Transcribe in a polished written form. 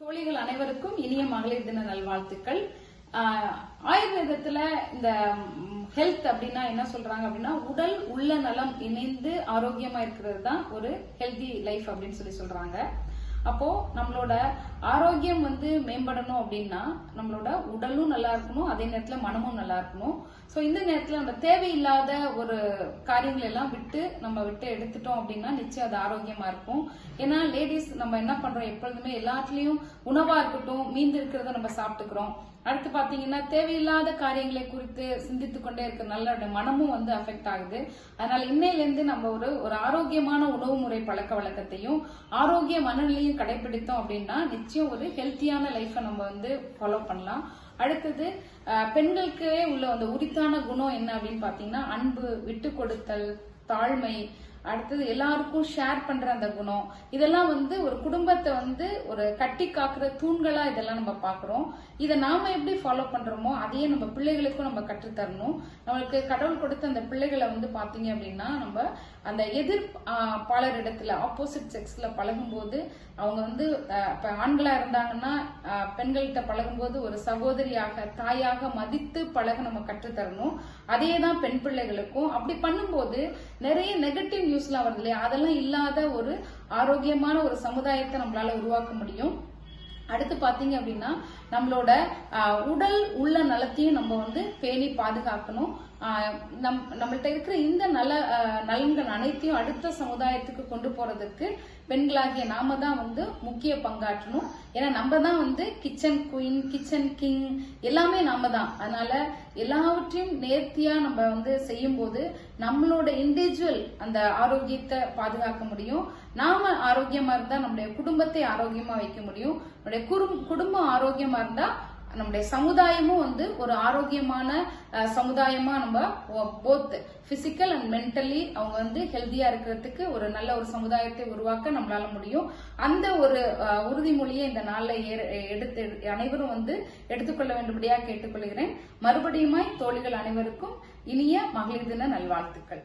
தோழிகள் அனைவருக்கும் இனிய மகளிர் தின நல்வாழ்த்துக்கள். ஆயுர்வேதத்துல இந்த ஹெல்த் அப்படின்னா என்ன சொல்றாங்க அப்படின்னா, உடல் உள்ள நலம் இணைந்து ஆரோக்கியமா இருக்கிறது தான் ஒரு ஹெல்தி லைஃப் அப்படின்னு சொல்றாங்க. அப்போ நம்மளோட ஆரோக்கியம் மேம்படணும் அப்படின்னா நம்மளோட உடலும் நல்லா இருக்கணும், அதே நேரத்துல மனமும் நல்லா இருக்கணும். சோ இந்த நேரத்துல நம்ம தேவையில்லாத ஒரு காரியங்கள் எல்லாம் விட்டு எடுத்துட்டோம் அப்படின்னா நிச்சயம் அது ஆரோக்கியமா இருக்கும். ஏன்னா லேடிஸ் நம்ம என்ன பண்றோம், எப்பொழுதுமே எல்லாத்துலயும் உணவா இருக்கட்டும் மீந்து இருக்கிறத நம்ம சாப்பிட்டுக்கிறோம். அடுத்து பாத்தீங்கன்னா தேவையில்லாத காரியங்களை குறித்து சிந்தித்து கொண்டே இருக்கிற நல்ல மனமும் அஃபெக்ட் ஆகுது. அதனால இன்னையில இருந்து நம்ம ஒரு ஆரோக்கியமான உணவு முறை பழக்க வழக்கத்தையும் ஆரோக்கிய மனநிலையும் கடைபிடித்தோம் அப்படின்னா நிச்சயம் ஒரு ஹெல்த்தியான லைஃபை நம்ம ஃபாலோ பண்ணலாம். அடுத்தது பெண்களுக்கு உள்ள உரித்தான குணம் என்ன அப்படின்னு பாத்தீங்கன்னா அன்பு, விட்டு கொடுத்தல், தாழ்மை, அடுத்தது எல்லாருக்கும் ஷேர் பண்ற அந்த குணம், இதெல்லாம் ஒரு குடும்பத்தை ஒரு கட்டி காக்குற தூண்களா இதெல்லாம் நம்ம பாக்குறோம். இதை நாம எப்படி ஃபாலோ பண்றோமோ அதையே நம்ம பிள்ளைகளுக்கும் நம்ம கற்றுத்தரணும். நம்மளுக்கு கடவுள் கொடுத்த அந்த பிள்ளைகளை பாத்தீங்க அப்படின்னா நம்ம அந்த எதிர்ப்பாளர் இடத்துல ஆப்போசிட் செக்ஸ்ல பழகும்போது அவங்க இப்ப ஆண்களா இருந்தாங்கன்னா பெண்கள்கிட்ட பழகும்போது ஒரு சகோதரியாக தாயாக மதித்து பழக நம்ம கற்றுத்தரணும். அதே தான் பெண் பிள்ளைகளுக்கும். அப்படி பண்ணும்போது நிறைய நெகட்டிவ் நியூஸ்லாம் வருது இல்லையா, அதெல்லாம் இல்லாத ஒரு ஆரோக்கியமான ஒரு சமுதாயத்தை நம்மளால உருவாக்க முடியும். அடுத்து பாத்தீங்க அப்படின்னா நம்மளோட உடல் உள்ள நலத்தையும் நம்ம பேணி பாதுகாக்கணும். நம்மள்ட்ட இருக்கிற இந்த நலன்கள் அனைத்தையும் அடுத்த சமுதாயத்துக்கு கொண்டு போறதுக்கு பெண்களாகிய நாம தான் முக்கிய பங்காற்றணும். ஏன்னா நம்ம தான் கிச்சன் குயின், கிச்சன் கிங், எல்லாமே நாம தான். அதனால எல்லாவற்றையும் நேர்த்தியா நம்ம செய்யும் போது நம்மளோட இண்டிவிஜுவல் அந்த ஆரோக்கியத்தை பாதுகாக்க முடியும். நாம ஆரோக்கியமா இருந்தா நம்முடைய குடும்பத்தை ஆரோக்கியமா வைக்க முடியும். நம்முடைய குடும்பம் ஆரோக்கியமா இருந்தா நம்முடைய சமுதாயமும் ஒரு ஆரோக்கியமான சமுதாயமா நம்ம போத் பிசிக்கல் அண்ட் மென்டலி அவங்க ஹெல்தியா இருக்கிறதுக்கு ஒரு நல்ல ஒரு சமுதாயத்தை உருவாக்க நம்மளால முடியும். அந்த ஒரு உறுதிமொழியை இந்த நாள்ல எடுத்து அனைவரும் எடுத்துக்கொள்ள வேண்டும்படியா கேட்டுக்கொள்கிறேன். மறுபடியுமாய் தோழிகள் அனைவருக்கும் இனிய மகளிர் தின நல்வாழ்த்துக்கள்.